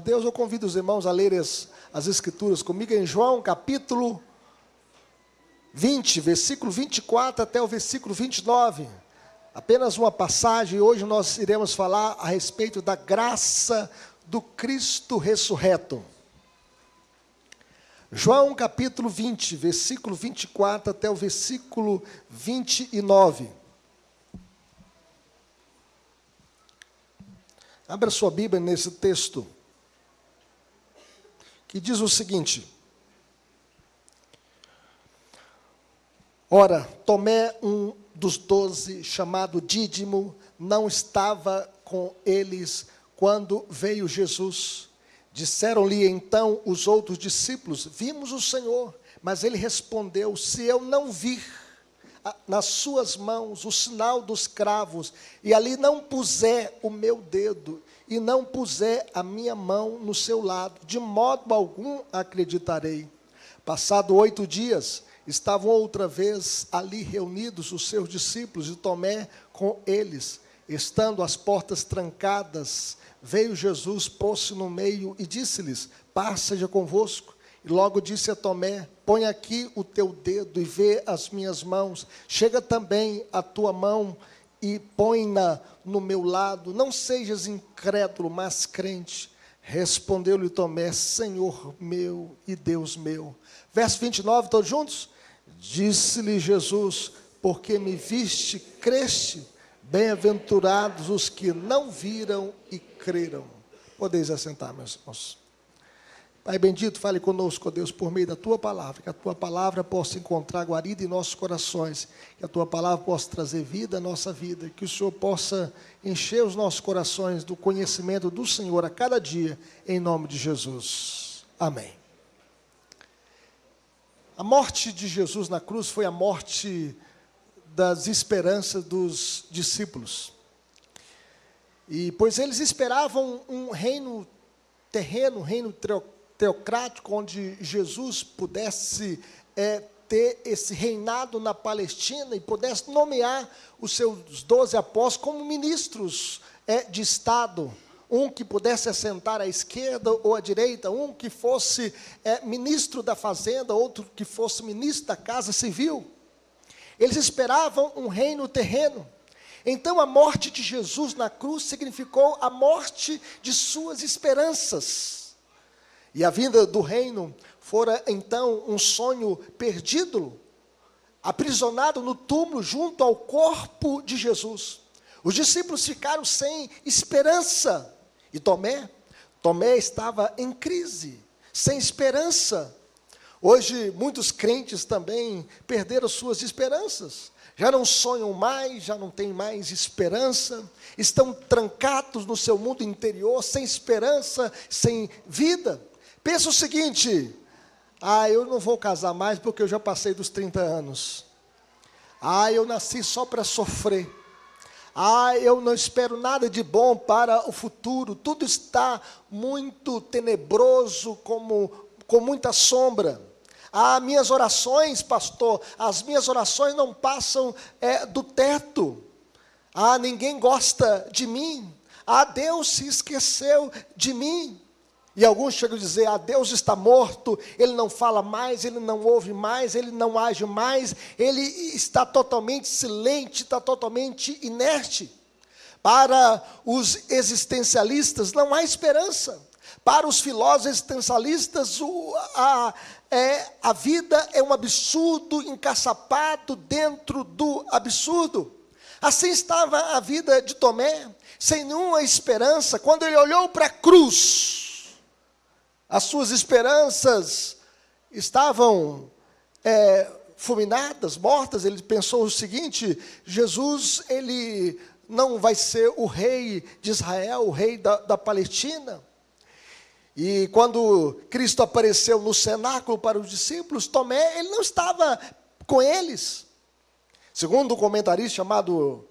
de Deus, eu convido os irmãos a lerem as Escrituras comigo em João capítulo 20, versículo 24 até o versículo 29. Apenas uma passagem, e hoje nós iremos falar a respeito da graça do Cristo ressurreto. João capítulo 20, versículo 24 até o versículo 29. Abra sua Bíblia nesse texto, que diz o seguinte: Ora, Tomé, um dos 12, chamado Dídimo, não estava com eles quando veio Jesus. Disseram-lhe então os outros discípulos: Vimos o Senhor. Mas ele respondeu: Se eu não vir nas suas mãos o sinal dos cravos, e ali não puser o meu dedo, e não puser a minha mão no seu lado, de modo algum acreditarei. Passado 8 dias, estavam outra vez ali reunidos os seus discípulos, e Tomé com eles. Estando as portas trancadas, veio Jesus, pôs-se no meio e disse-lhes: Paz seja convosco. E logo disse a Tomé: Põe aqui o teu dedo e vê as minhas mãos. Chega também a tua mão e põe-na no meu lado. Não sejas incrédulo, mas crente. Respondeu-lhe Tomé: Senhor meu e Deus meu. Verso 29, todos juntos? Disse-lhe Jesus: Porque me viste, creste. Bem-aventurados os que não viram e creram. Podeis assentar, meus irmãos. Pai bendito, fale conosco, ó Deus, por meio da Tua Palavra, que a Tua Palavra possa encontrar guarida em nossos corações, que a Tua Palavra possa trazer vida à nossa vida, que o Senhor possa encher os nossos corações do conhecimento do Senhor a cada dia, em nome de Jesus. Amém. A morte de Jesus na cruz foi a morte das esperanças dos discípulos. E pois eles esperavam um reino terreno, um reino teocrático, onde Jesus pudesse ter esse reinado na Palestina e pudesse nomear os seus 12 apóstolos como ministros de Estado. Um que pudesse assentar à esquerda ou à direita, um que fosse ministro da fazenda, outro que fosse ministro da casa civil. Eles esperavam um reino terreno. Então a morte de Jesus na cruz significou a morte de suas esperanças. E a vinda do reino fora então um sonho perdido, aprisionado no túmulo junto ao corpo de Jesus. Os discípulos ficaram sem esperança. E Tomé estava em crise, sem esperança. Hoje, muitos crentes também perderam suas esperanças. Já não sonham mais, já não têm mais esperança. Estão trancados no seu mundo interior, sem esperança, sem vida. Pensa o seguinte: eu não vou casar mais porque eu já passei dos 30 anos. Eu nasci só para sofrer. Eu não espero nada de bom para o futuro. Tudo está muito tenebroso, com muita sombra. Minhas orações, pastor, as minhas orações não passam do teto. Ninguém gosta de mim. Deus se esqueceu de mim. E alguns chegam a dizer: Deus está morto, Ele não fala mais, Ele não ouve mais, Ele não age mais, Ele está totalmente silente, está totalmente inerte. Para os existencialistas não há esperança. Para os filósofos existencialistas, a vida é um absurdo encaçapado dentro do absurdo. Assim estava a vida de Tomé, sem nenhuma esperança. Quando ele olhou para a cruz, as suas esperanças estavam fulminadas, mortas. Ele pensou o seguinte: Jesus, ele não vai ser o rei de Israel, o rei da Palestina. E quando Cristo apareceu no cenáculo para os discípulos, Tomé, ele não estava com eles. Segundo um comentarista chamado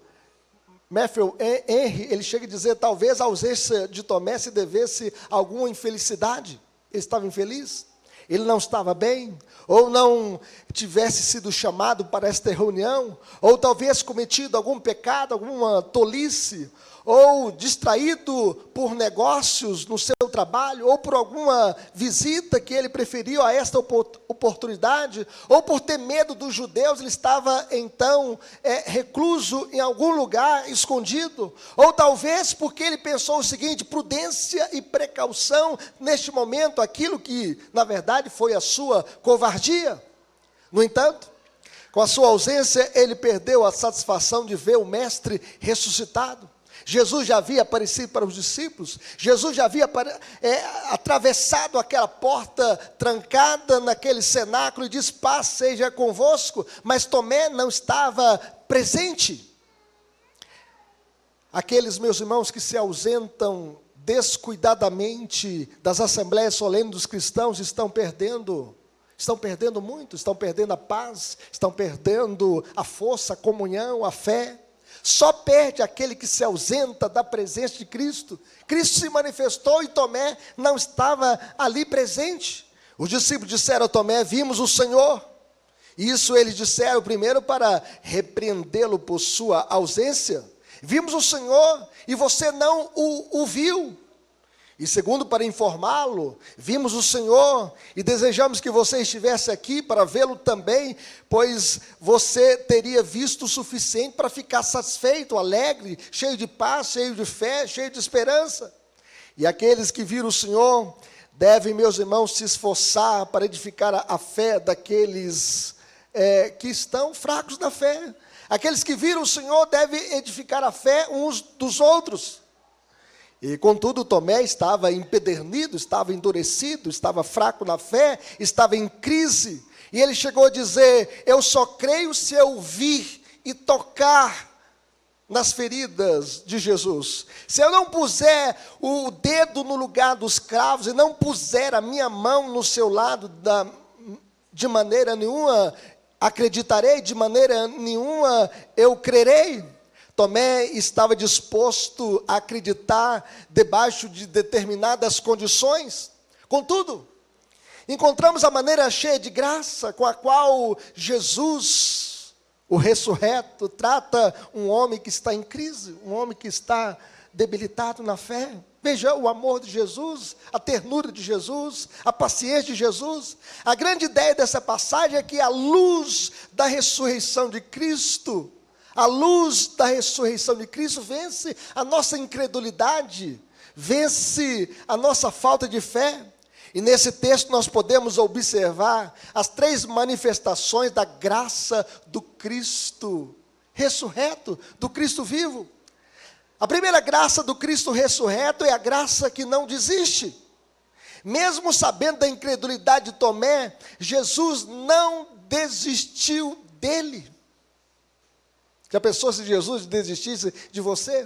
Matthew Henry, ele chega a dizer: talvez a ausência de Tomé se devesse a alguma infelicidade. Ele estava infeliz, ele não estava bem, ou não tivesse sido chamado para esta reunião, ou talvez cometido algum pecado, alguma tolice, ou distraído por negócios no seu trabalho, ou por alguma visita que ele preferiu a esta oportunidade, ou por ter medo dos judeus, ele estava então recluso em algum lugar, escondido, ou talvez porque ele pensou o seguinte: prudência e precaução neste momento, aquilo que na verdade foi a sua covardia. No entanto, com a sua ausência, ele perdeu a satisfação de ver o mestre ressuscitado. Jesus já havia aparecido para os discípulos, Jesus já havia atravessado aquela porta trancada naquele cenáculo e disse: paz seja convosco, mas Tomé não estava presente. Aqueles, meus irmãos, que se ausentam descuidadamente das assembleias solenes dos cristãos estão perdendo muito, estão perdendo a paz, estão perdendo a força, a comunhão, a fé. Só perde aquele que se ausenta da presença de Cristo. Cristo se manifestou e Tomé não estava ali presente. Os discípulos disseram a Tomé: vimos o Senhor. Isso eles disseram primeiro para repreendê-lo por sua ausência. Vimos o Senhor e você não o viu. E segundo, para informá-lo: vimos o Senhor e desejamos que você estivesse aqui para vê-lo também, pois você teria visto o suficiente para ficar satisfeito, alegre, cheio de paz, cheio de fé, cheio de esperança. E aqueles que viram o Senhor devem, meus irmãos, se esforçar para edificar a fé daqueles que estão fracos na fé. Aqueles que viram o Senhor devem edificar a fé uns dos outros. E contudo Tomé estava empedernido, estava endurecido, estava fraco na fé, estava em crise. E ele chegou a dizer: eu só creio se eu vir e tocar nas feridas de Jesus. Se eu não puser o dedo no lugar dos cravos e não puser a minha mão no seu lado, de maneira nenhuma acreditarei, de maneira nenhuma eu crerei. Tomé estava disposto a acreditar debaixo de determinadas condições. Contudo, encontramos a maneira cheia de graça com a qual Jesus, o ressurreto, trata um homem que está em crise, um homem que está debilitado na fé. Veja o amor de Jesus, a ternura de Jesus, a paciência de Jesus. A grande ideia dessa passagem é que a luz da ressurreição de Cristo, a luz da ressurreição de Cristo vence a nossa incredulidade, vence a nossa falta de fé. E nesse texto nós podemos observar as 3 manifestações da graça do Cristo ressurreto, do Cristo vivo. A primeira graça do Cristo ressurreto é a graça que não desiste. Mesmo sabendo da incredulidade de Tomé, Jesus não desistiu dele. Já pensou se Jesus desistisse de você?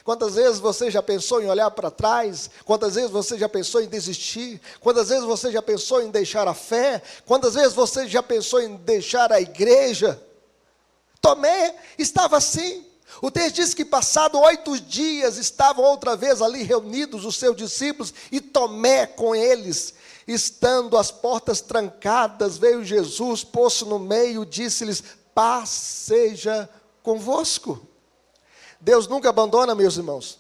Quantas vezes você já pensou em olhar para trás? Quantas vezes você já pensou em desistir? Quantas vezes você já pensou em deixar a fé? Quantas vezes você já pensou em deixar a igreja? Tomé estava assim. O texto diz que passado 8 dias estavam outra vez ali reunidos os seus discípulos e Tomé com eles. Estando as portas trancadas, veio Jesus, pôs-se no meio, disse-lhes: paz seja convosco. Deus nunca abandona, meus irmãos.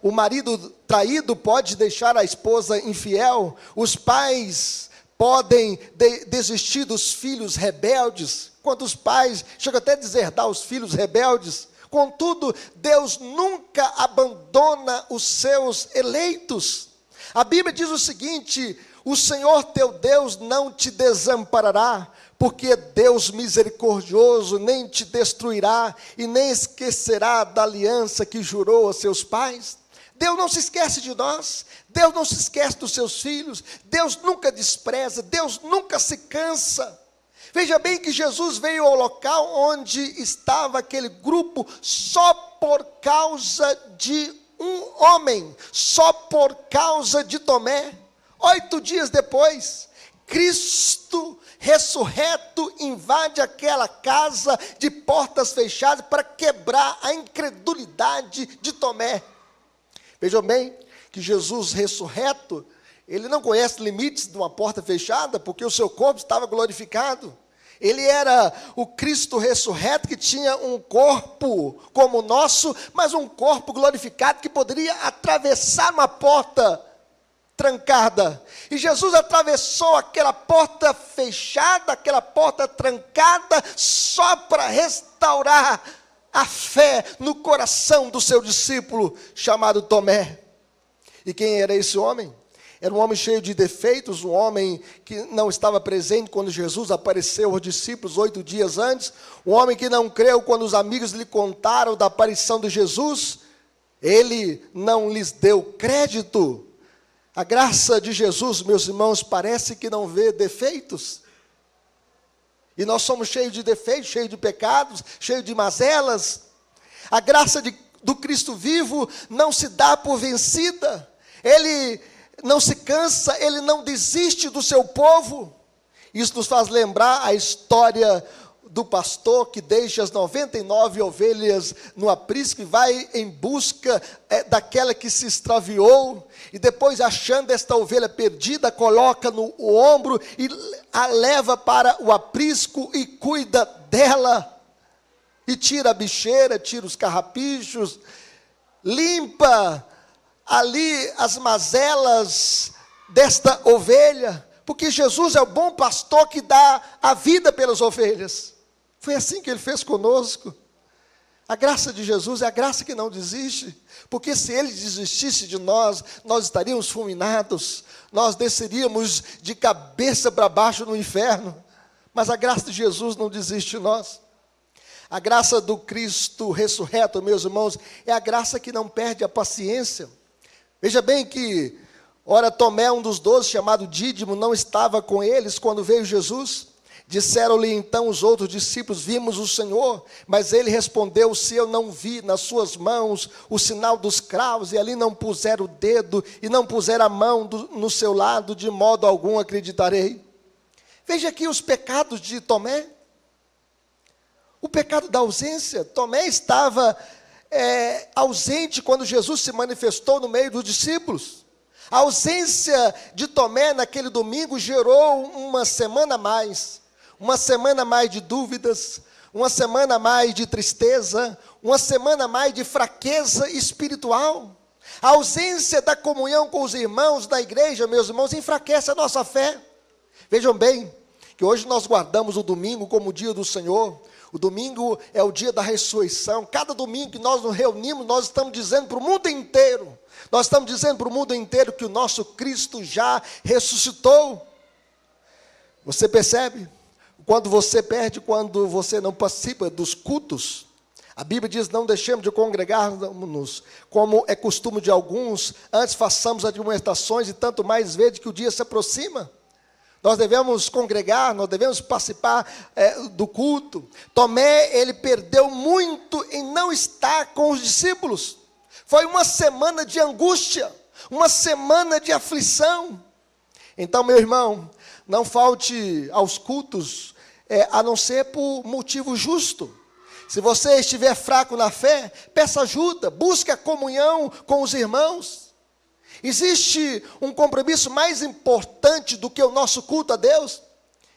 O marido traído pode deixar a esposa infiel. Os pais podem desistir dos filhos rebeldes. Quantos pais chegam até a deserdar os filhos rebeldes? Contudo, Deus nunca abandona os seus eleitos. A Bíblia diz o seguinte: o Senhor teu Deus não te desamparará, porque é Deus misericordioso, nem te destruirá e nem esquecerá da aliança que jurou a seus pais. Deus não se esquece de nós, Deus não se esquece dos seus filhos, Deus nunca despreza, Deus nunca se cansa. Veja bem que Jesus veio ao local onde estava aquele grupo só por causa de um homem, só por causa de Tomé. 8 dias depois, Cristo ressurreto invade aquela casa de portas fechadas para quebrar a incredulidade de Tomé. Vejam bem que Jesus ressurreto, ele não conhece limites de uma porta fechada, porque o seu corpo estava glorificado. Ele era o Cristo ressurreto que tinha um corpo como o nosso, mas um corpo glorificado que poderia atravessar uma porta trancada. E Jesus atravessou aquela porta fechada, aquela porta trancada, só para restaurar a fé no coração do seu discípulo chamado Tomé. E quem era esse homem? Era um homem cheio de defeitos, um homem que não estava presente quando Jesus apareceu aos discípulos 8 dias antes, um homem que não creu quando os amigos lhe contaram da aparição de Jesus. Ele não lhes deu crédito. A graça de Jesus, meus irmãos, parece que não vê defeitos. E nós somos cheios de defeitos, cheios de pecados, cheios de mazelas. A graça do Cristo vivo não se dá por vencida. Ele não se cansa, ele não desiste do seu povo. Isso nos faz lembrar a história do pastor que deixa as 99 ovelhas no aprisco e vai em busca daquela que se extraviou, e depois, achando esta ovelha perdida, coloca no ombro e a leva para o aprisco e cuida dela, e tira a bicheira, tira os carrapichos, limpa ali as mazelas desta ovelha, porque Jesus é o bom pastor que dá a vida pelas ovelhas. Foi assim que ele fez conosco. A graça de Jesus é a graça que não desiste, porque se ele desistisse de nós, nós estaríamos fulminados, nós desceríamos de cabeça para baixo no inferno, mas a graça de Jesus não desiste de nós. A graça do Cristo ressurreto, meus irmãos, é a graça que não perde a paciência. Veja bem que, ora, Tomé, um dos 12, chamado Dídimo, não estava com eles quando veio Jesus. Disseram-lhe então os outros discípulos: vimos o Senhor. Mas ele respondeu: se eu não vi nas suas mãos o sinal dos cravos, e ali não puser o dedo, e não puser a mão no seu lado, de modo algum acreditarei. Veja aqui os pecados de Tomé. O pecado da ausência. Tomé estava ausente quando Jesus se manifestou no meio dos discípulos. A ausência de Tomé naquele domingo gerou uma semana a mais de dúvidas, uma semana a mais de tristeza, uma semana a mais de fraqueza espiritual. A ausência da comunhão com os irmãos da igreja, meus irmãos, enfraquece a nossa fé. Vejam bem, que hoje nós guardamos o domingo como o dia do Senhor. O domingo é o dia da ressurreição. Cada domingo que nós nos reunimos, nós estamos dizendo para o mundo inteiro, que o nosso Cristo já ressuscitou. Você percebe? Quando você perde, quando você não participa dos cultos, a Bíblia diz: não deixemos de congregar-nos, como é costume de alguns, antes façamos admoestações, e tanto mais vezes que o dia se aproxima. Nós devemos congregar, nós devemos participar do culto. Tomé, ele perdeu muito em não estar com os discípulos. Foi uma semana de angústia, uma semana de aflição. Então, meu irmão, não falte aos cultos, a não ser por motivo justo. Se você estiver fraco na fé, peça ajuda, busque a comunhão com os irmãos. Existe um compromisso mais importante do que o nosso culto a Deus?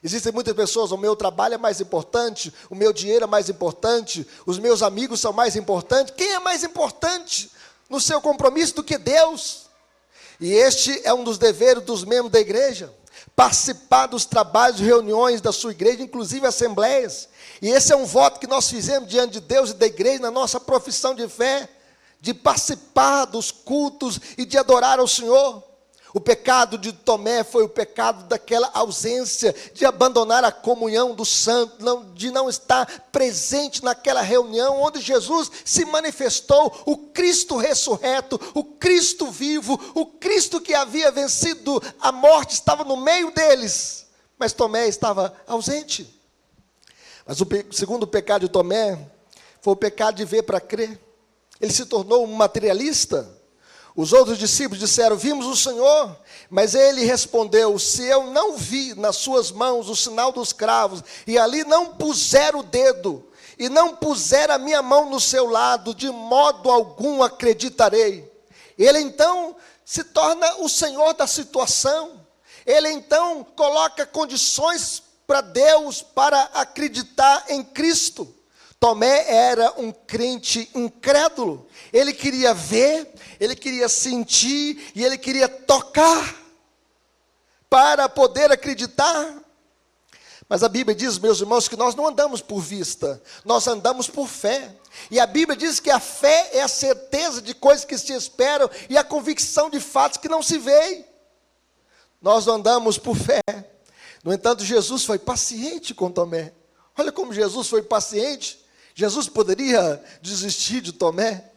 Existem muitas pessoas: o meu trabalho é mais importante, o meu dinheiro é mais importante, os meus amigos são mais importantes. Quem é mais importante no seu compromisso do que Deus? E este é um dos deveres dos membros da igreja: participar dos trabalhos e reuniões da sua igreja, inclusive assembleias. E esse é um voto que nós fizemos diante de Deus e da igreja na nossa profissão de fé, de participar dos cultos e de adorar ao Senhor. O pecado de Tomé foi o pecado daquela ausência, de abandonar a comunhão dos santos, de não estar presente naquela reunião onde Jesus se manifestou, o Cristo ressurreto, o Cristo vivo, o Cristo que havia vencido a morte, estava no meio deles, mas Tomé estava ausente. Mas o segundo pecado de Tomé foi o pecado de ver para crer. Ele se tornou um materialista. Os outros discípulos disseram: vimos o Senhor. Mas ele respondeu: se eu não vi nas suas mãos o sinal dos cravos, e ali não puser o dedo, e não puser a minha mão no seu lado, de modo algum acreditarei. Ele então se torna o Senhor da situação. Ele então coloca condições para Deus para acreditar em Cristo. Tomé era um crente incrédulo. Ele queria ver, ele queria sentir e ele queria tocar para poder acreditar. Mas a Bíblia diz, meus irmãos, que nós não andamos por vista, nós andamos por fé. E a Bíblia diz que a fé é a certeza de coisas que se esperam e a convicção de fatos que não se veem. Nós não andamos por fé. No entanto, Jesus foi paciente com Tomé. Olha como Jesus foi paciente. Jesus poderia desistir de Tomé.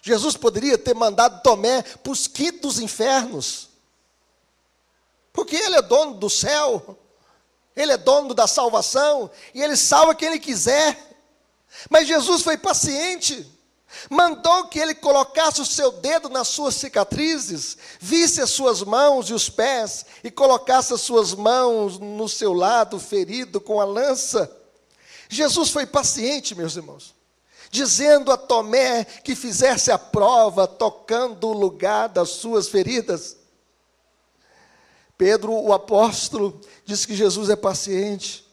Jesus poderia ter mandado Tomé para os quintos infernos. Porque ele é dono do céu. Ele é dono da salvação. E ele salva quem ele quiser. Mas Jesus foi paciente. Mandou que ele colocasse o seu dedo nas suas cicatrizes, visse as suas mãos e os pés, e colocasse as suas mãos no seu lado ferido com a lança. Jesus foi paciente, meus irmãos, dizendo a Tomé que fizesse a prova, tocando o lugar das suas feridas. Pedro, o apóstolo, diz que Jesus é paciente.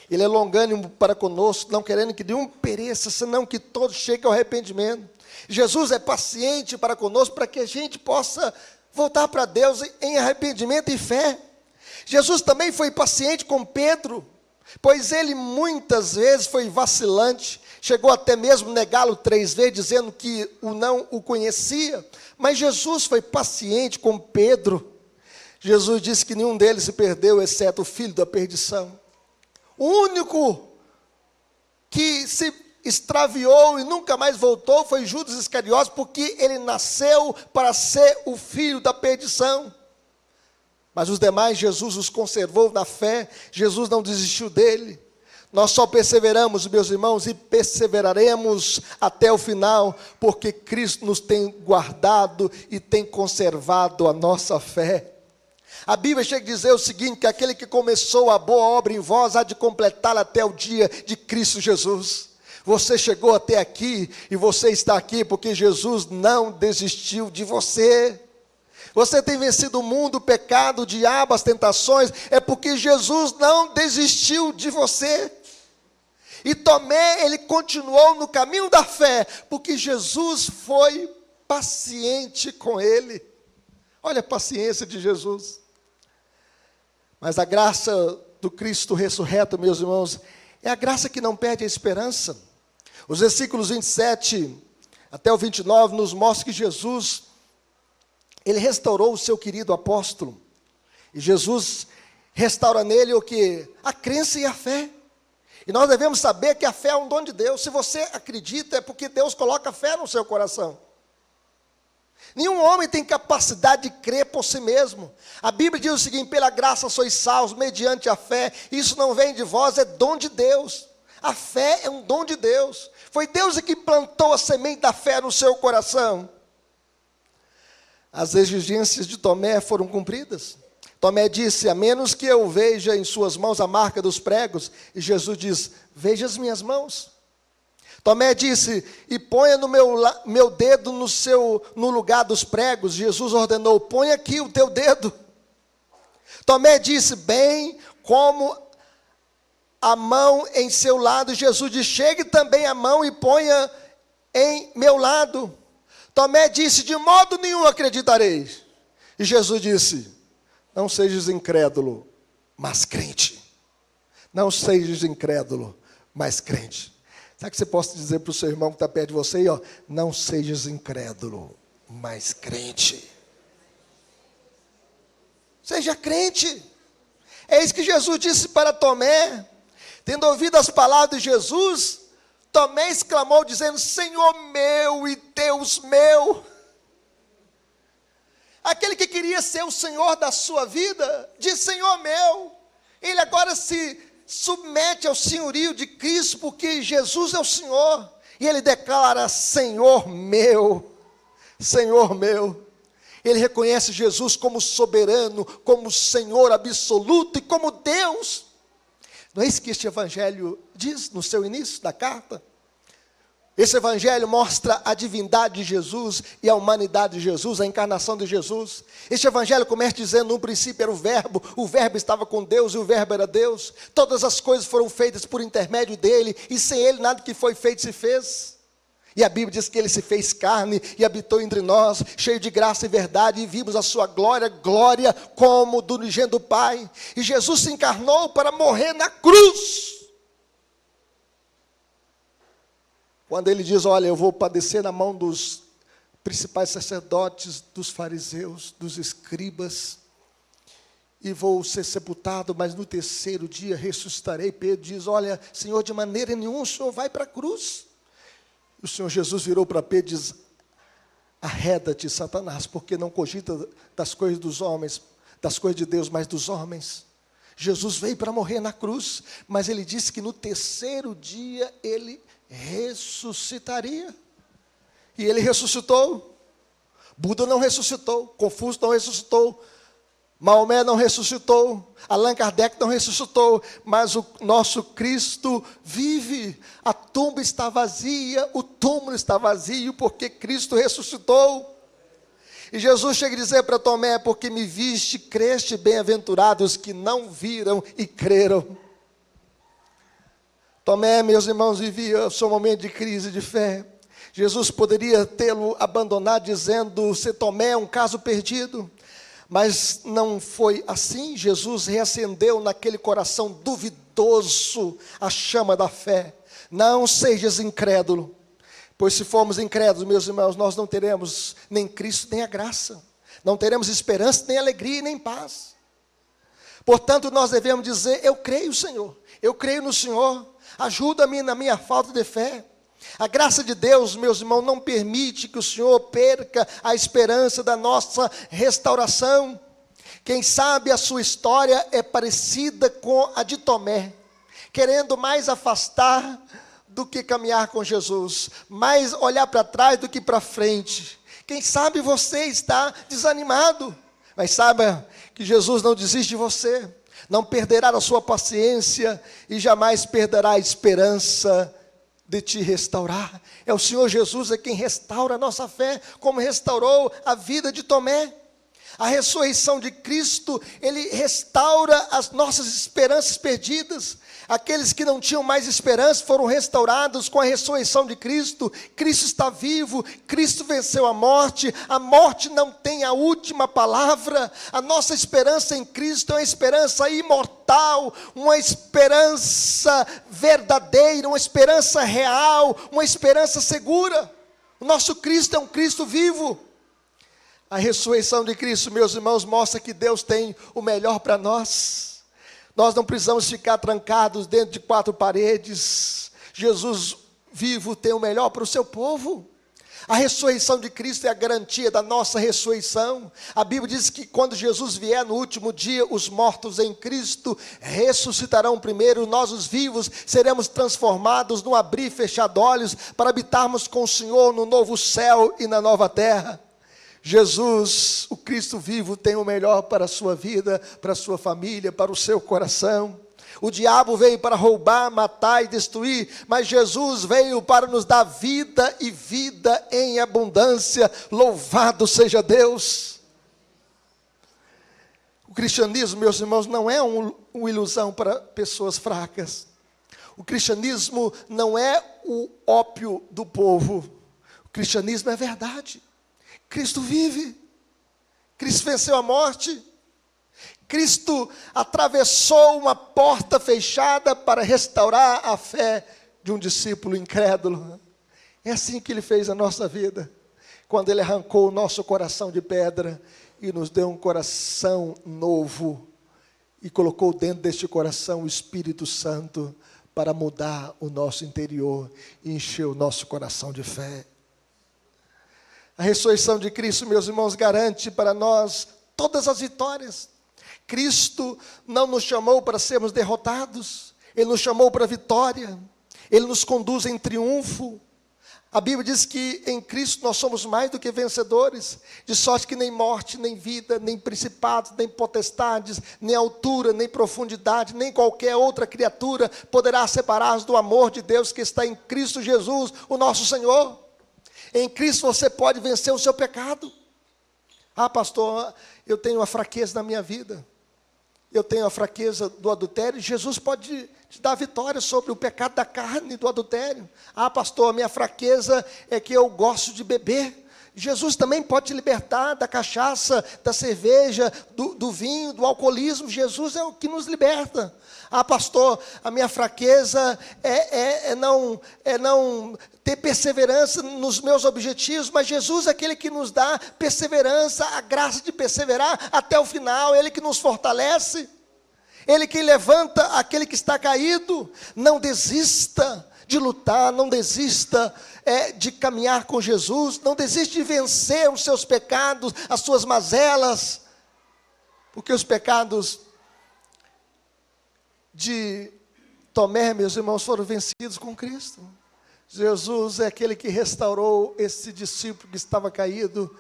Ele é longânimo para conosco, não querendo que nenhum pereça, senão que todos cheguem ao arrependimento. Jesus é paciente para conosco, para que a gente possa voltar para Deus em arrependimento e fé. Jesus também foi paciente com Pedro, pois ele muitas vezes foi vacilante, chegou até mesmo negá-lo 3 vezes, dizendo que não o conhecia. Mas Jesus foi paciente com Pedro. Jesus disse que nenhum deles se perdeu, exceto o filho da perdição. O único que se extraviou e nunca mais voltou foi Judas Iscariotes, porque ele nasceu para ser o filho da perdição. Mas os demais, Jesus os conservou na fé, Jesus não desistiu dele. Nós só perseveramos, meus irmãos, e perseveraremos até o final, porque Cristo nos tem guardado e tem conservado a nossa fé. A Bíblia chega a dizer o seguinte, que aquele que começou a boa obra em vós há de completá-la até o dia de Cristo Jesus. Você chegou até aqui e você está aqui porque Jesus não desistiu de você. Você tem vencido o mundo, o pecado, o diabo, as tentações, é porque Jesus não desistiu de você. E Tomé, ele continuou no caminho da fé, porque Jesus foi paciente com ele. Olha a paciência de Jesus. Mas a graça do Cristo ressurreto, meus irmãos, é a graça que não perde a esperança. Os versículos 27 até o 29 nos mostram que Jesus, ele restaurou o seu querido apóstolo. E Jesus restaura nele o que? A crença e a fé. E nós devemos saber que a fé é um dom de Deus. Se você acredita, é porque Deus coloca fé no seu coração. Nenhum homem tem capacidade de crer por si mesmo. A Bíblia diz o seguinte, pela graça sois salvos, mediante a fé. Isso não vem de vós, é dom de Deus. A fé é um dom de Deus. Foi Deus que plantou a semente da fé no seu coração. As exigências de Tomé foram cumpridas. Tomé disse, a menos que eu veja em suas mãos a marca dos pregos. E Jesus diz, veja as minhas mãos. Tomé disse, e ponha no meu dedo no lugar dos pregos. Jesus ordenou, põe aqui o teu dedo. Tomé disse, bem como a mão em seu lado. Jesus disse, chegue também a mão e ponha em meu lado. Tomé disse, de modo nenhum acreditareis. E Jesus disse, não sejas incrédulo, mas crente. Não sejas incrédulo, mas crente. Sabe o que você pode dizer para o seu irmão que está perto de você aí, ó? Não sejas incrédulo, mas crente. Seja crente. É isso que Jesus disse para Tomé. Tendo ouvido as palavras de Jesus, Tomé exclamou dizendo, Senhor meu e Deus meu. Aquele que queria ser o Senhor da sua vida, diz Senhor meu. Ele agora se submete ao senhorio de Cristo, porque Jesus é o Senhor. E ele declara, Senhor meu, Senhor meu. Ele reconhece Jesus como soberano, como Senhor absoluto e como Deus. Não é isso que este evangelho diz no seu início da carta? Esse evangelho mostra a divindade de Jesus e a humanidade de Jesus, a encarnação de Jesus. Este evangelho começa dizendo: no princípio era o verbo estava com Deus e o verbo era Deus. Todas as coisas foram feitas por intermédio dele, e sem ele nada que foi feito se fez. E a Bíblia diz que ele se fez carne e habitou entre nós, cheio de graça e verdade, e vimos a sua glória, glória como do unigênito do Pai. E Jesus se encarnou para morrer na cruz. Quando ele diz: olha, eu vou padecer na mão dos principais sacerdotes, dos fariseus, dos escribas, e vou ser sepultado, mas no terceiro dia ressuscitarei. Pedro diz: olha, Senhor, de maneira nenhuma o Senhor vai para a cruz. O Senhor Jesus virou para Pedro e diz: arreda-te, Satanás, porque não cogita das coisas dos homens, das coisas de Deus, mas dos homens. Jesus veio para morrer na cruz, mas ele disse que no terceiro dia ele ressuscitaria. E ele ressuscitou. Buda não ressuscitou, Confúcio não ressuscitou, Maomé não ressuscitou, Allan Kardec não ressuscitou, mas o nosso Cristo vive. A tumba está vazia, o túmulo está vazio, porque Cristo ressuscitou. E Jesus chega a dizer para Tomé: porque me viste, creste, bem-aventurados que não viram e creram. Tomé, meus irmãos, vivia o seu momento de crise de fé. Jesus poderia tê-lo abandonado, dizendo: se Tomé é um caso perdido. Mas não foi assim. Jesus reacendeu naquele coração duvidoso a chama da fé. Não sejas incrédulo, pois se formos incrédulos, meus irmãos, nós não teremos nem Cristo nem a graça. Não teremos esperança, nem alegria, nem paz. Portanto, nós devemos dizer: eu creio, Senhor, eu creio no Senhor, ajuda-me na minha falta de fé. A graça de Deus, meus irmãos, não permite que o Senhor perca a esperança da nossa restauração. Quem sabe a sua história é parecida com a de Tomé, querendo mais afastar do que caminhar com Jesus, mais olhar para trás do que para frente. Quem sabe você está desanimado, mas saiba que Jesus não desiste de você, não perderá a sua paciência e jamais perderá a esperança de te restaurar. É o Senhor Jesus quem restaura a nossa fé, como restaurou a vida de Tomé. A ressurreição de Cristo, Ele restaura as nossas esperanças perdidas. Aqueles que não tinham mais esperança foram restaurados com a ressurreição de Cristo. Cristo está vivo, Cristo venceu a morte não tem a última palavra. A nossa esperança em Cristo é uma esperança imortal, uma esperança verdadeira, uma esperança real, uma esperança segura. O nosso Cristo é um Cristo vivo. A ressurreição de Cristo, meus irmãos, mostra que Deus tem o melhor para nós. Nós não precisamos ficar trancados dentro de quatro paredes. Jesus vivo tem o melhor para o seu povo. A ressurreição de Cristo é a garantia da nossa ressurreição. A Bíblia diz que quando Jesus vier no último dia, os mortos em Cristo ressuscitarão primeiro. Nós, os vivos, seremos transformados no abrir e fechar de olhos para habitarmos com o Senhor no novo céu e na nova terra. Jesus, o Cristo vivo, tem o melhor para a sua vida, para a sua família, para o seu coração. O diabo veio para roubar, matar e destruir, mas Jesus veio para nos dar vida e vida em abundância. Louvado seja Deus! O cristianismo, meus irmãos, não é uma ilusão para pessoas fracas. O cristianismo não é o ópio do povo. O cristianismo é verdade. Cristo vive, Cristo venceu a morte, Cristo atravessou uma porta fechada para restaurar a fé de um discípulo incrédulo. É assim que Ele fez a nossa vida, quando Ele arrancou o nosso coração de pedra e nos deu um coração novo, e colocou dentro deste coração o Espírito Santo para mudar o nosso interior e encher o nosso coração de fé. A ressurreição de Cristo, meus irmãos, garante para nós todas as vitórias. Cristo não nos chamou para sermos derrotados, Ele nos chamou para a vitória. Ele nos conduz em triunfo. A Bíblia diz que em Cristo nós somos mais do que vencedores, de sorte que nem morte, nem vida, nem principados, nem potestades, nem altura, nem profundidade, nem qualquer outra criatura poderá separar-nos do amor de Deus que está em Cristo Jesus, o nosso Senhor. Em Cristo você pode vencer o seu pecado. Ah, pastor, eu tenho uma fraqueza na minha vida. Eu tenho a fraqueza do adultério. Jesus pode te dar vitória sobre o pecado da carne e do adultério. Ah, pastor, a minha fraqueza é que eu gosto de beber. Jesus também pode te libertar da cachaça, da cerveja, do vinho, do alcoolismo. Jesus é o que nos liberta. Ah, pastor, a minha fraqueza é não ter perseverança nos meus objetivos, mas Jesus é aquele que nos dá perseverança, a graça de perseverar até o final, Ele que nos fortalece, Ele que levanta aquele que está caído. Não desista de lutar, não desista de caminhar com Jesus, não desiste de vencer os seus pecados, as suas mazelas, porque os pecados de Tomé, meus irmãos, foram vencidos com Cristo. Jesus é aquele que restaurou esse discípulo que estava caído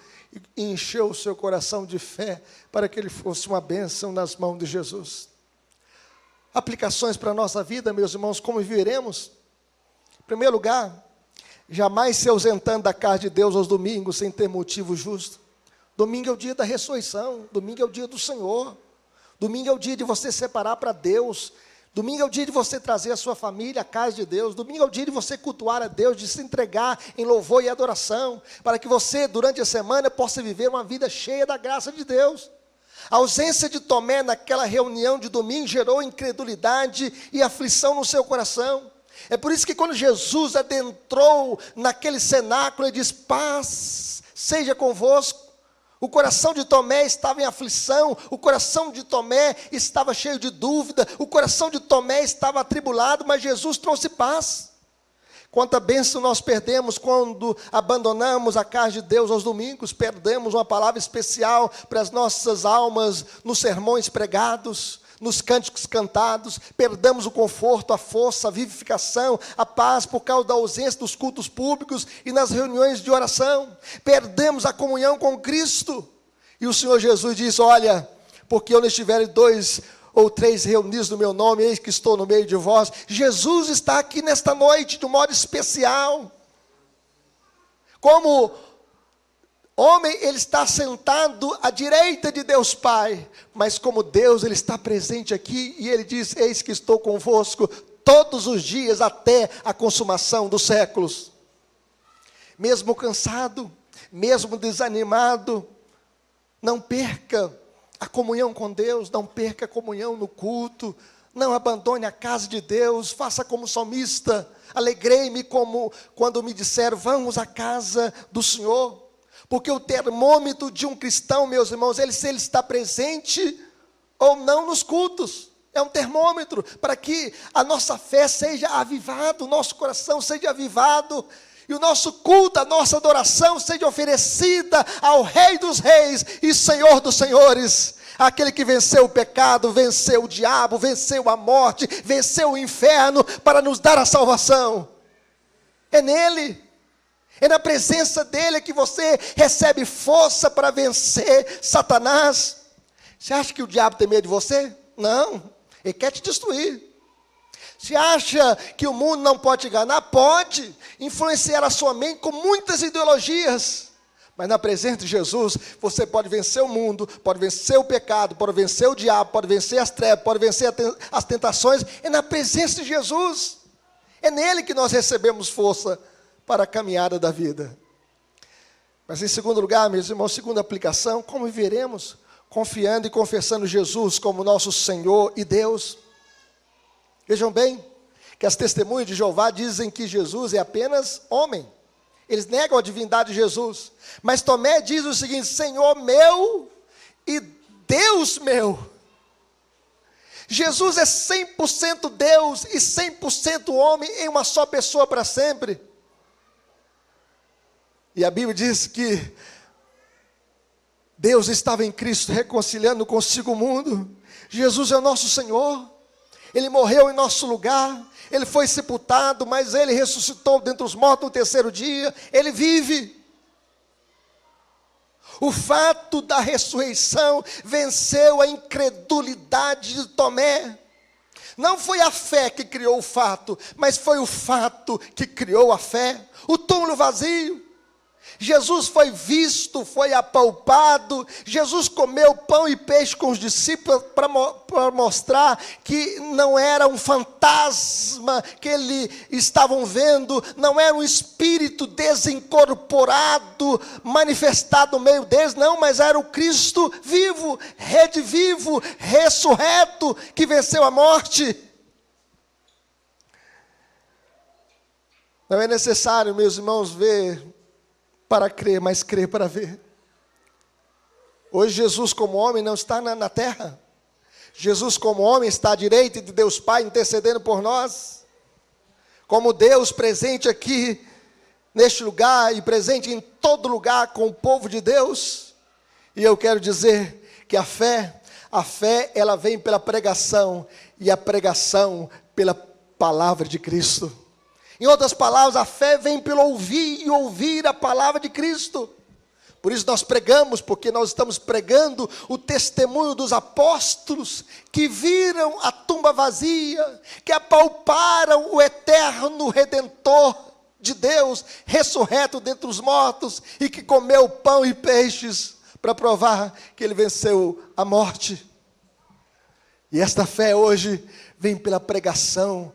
e encheu o seu coração de fé para que ele fosse uma bênção nas mãos de Jesus. Aplicações para a nossa vida, meus irmãos, como viveremos? Em primeiro lugar, jamais se ausentando da casa de Deus aos domingos sem ter motivo justo. Domingo é o dia da ressurreição, domingo é o dia do Senhor. Domingo é o dia de você separar para Deus. Domingo é o dia de você trazer a sua família à casa de Deus. Domingo é o dia de você cultuar a Deus, de se entregar em louvor e adoração, para que você, durante a semana, possa viver uma vida cheia da graça de Deus. A ausência de Tomé naquela reunião de domingo gerou incredulidade e aflição no seu coração. É por isso que quando Jesus adentrou naquele cenáculo, ele diz: paz seja convosco. O coração de Tomé estava em aflição, o coração de Tomé estava cheio de dúvida, o coração de Tomé estava atribulado, mas Jesus trouxe paz. Quanta bênção nós perdemos quando abandonamos a casa de Deus aos domingos, perdemos uma palavra especial para as nossas almas nos sermões pregados, nos cânticos cantados, perdemos o conforto, a força, a vivificação, a paz por causa da ausência dos cultos públicos e nas reuniões de oração, perdemos a comunhão com Cristo. E o Senhor Jesus diz: olha, porque onde estiverem 2 ou 3 reunidos no meu nome, eis que estou no meio de vós. Jesus está aqui nesta noite de um modo especial. Como homem, ele está sentado à direita de Deus Pai, mas como Deus, ele está presente aqui, e ele diz: eis que estou convosco todos os dias até a consumação dos séculos. Mesmo cansado, mesmo desanimado, não perca a comunhão com Deus, não perca a comunhão no culto, não abandone a casa de Deus, faça como salmista: alegrei-me como quando me disseram, vamos à casa do Senhor. Porque o termômetro de um cristão, meus irmãos, se ele está presente ou não nos cultos. É um termômetro para que a nossa fé seja avivada, o nosso coração seja avivado, e o nosso culto, a nossa adoração seja oferecida ao Rei dos Reis e Senhor dos Senhores. Aquele que venceu o pecado, venceu o diabo, venceu a morte, venceu o inferno para nos dar a salvação. É nele. É na presença dele que você recebe força para vencer Satanás. Você acha que o diabo tem medo de você? Não, ele quer te destruir. Você acha que o mundo não pode te enganar? Pode influenciar a sua mente com muitas ideologias. Mas na presença de Jesus, você pode vencer o mundo, pode vencer o pecado, pode vencer o diabo, pode vencer as trevas, pode vencer as tentações. É na presença de Jesus. É nele que nós recebemos força para a caminhada da vida. Mas em segundo lugar, meus irmãos, segunda aplicação, como viveremos? Confiando e confessando Jesus como nosso Senhor e Deus. Vejam bem, que as testemunhas de Jeová dizem que Jesus é apenas homem. Eles negam a divindade de Jesus. Mas Tomé diz o seguinte: Senhor meu e Deus meu. Jesus é 100% Deus e 100% homem em uma só pessoa para sempre. E a Bíblia diz que Deus estava em Cristo reconciliando consigo o mundo. Jesus é o nosso Senhor. Ele morreu em nosso lugar. ele foi sepultado, mas ele ressuscitou dentre os mortos no terceiro dia, ele vive. O fato da ressurreição venceu a incredulidade de Tomé. Não foi a fé que criou o fato, mas foi o fato que criou a fé. O túmulo vazio. Jesus foi visto, foi apalpado. Jesus comeu pão e peixe com os discípulos para mostrar que não era um fantasma que eles estavam vendo, não era um espírito desincorporado, manifestado no meio deles, não, mas era o Cristo vivo, redivivo, ressurreto, que venceu a morte. Não é necessário, meus irmãos, ver para crer, mas crer para ver. Hoje Jesus como homem não está na terra. Jesus como homem está à direita de Deus Pai, intercedendo por nós. Como Deus presente aqui, neste lugar, e presente em todo lugar com o povo de Deus. E eu quero dizer que a fé ela vem pela pregação, e a pregação pela palavra de Cristo. Em outras palavras, a fé vem pelo ouvir e ouvir a palavra de Cristo. Por isso nós pregamos, porque nós estamos pregando o testemunho dos apóstolos que viram a tumba vazia, que apalparam o eterno Redentor de Deus, ressurreto dentre os mortos, e que comeu pão e peixes para provar que ele venceu a morte. E esta fé hoje vem pela pregação,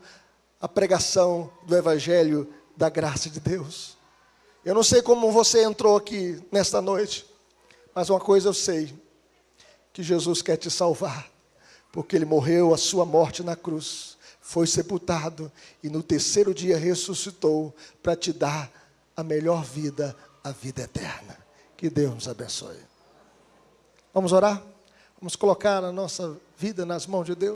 a pregação do Evangelho da graça de Deus. Eu não sei como você entrou aqui nesta noite, mas uma coisa eu sei, que Jesus quer te salvar, porque Ele morreu a sua morte na cruz, foi sepultado e no terceiro dia ressuscitou para te dar a melhor vida, a vida eterna. Que Deus nos abençoe. Vamos orar? Vamos colocar a nossa vida nas mãos de Deus.